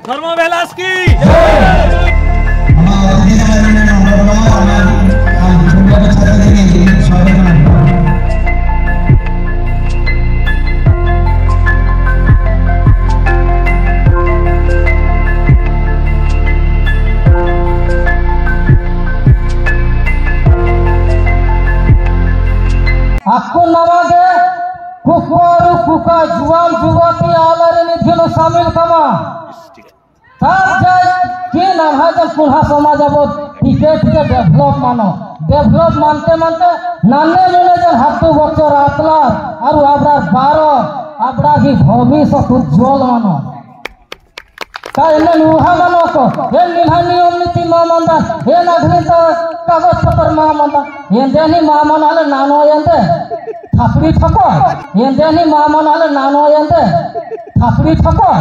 धर्मवेलास की आपको नवागे कुकुआरू कुका जुआल जुवाती आलारे निधिनो शामिल कमा तब जाए कि नभाजन पुनः समाज अब टिकेट के डेवलप मानते मानते नाने मुने जन हाथू बच्चों रातला और आबरा 12 आबरा की भविष्य उज्जवल मानो ताइले उहा मानो को हे निभा नियम नीति मामंदा हे नागरिक कागज पत्र मामंदा ये देनी मामनाले नानो यंते थापड़ी ठको ये देनी मामनाले नानो यंते थापड़ी ठको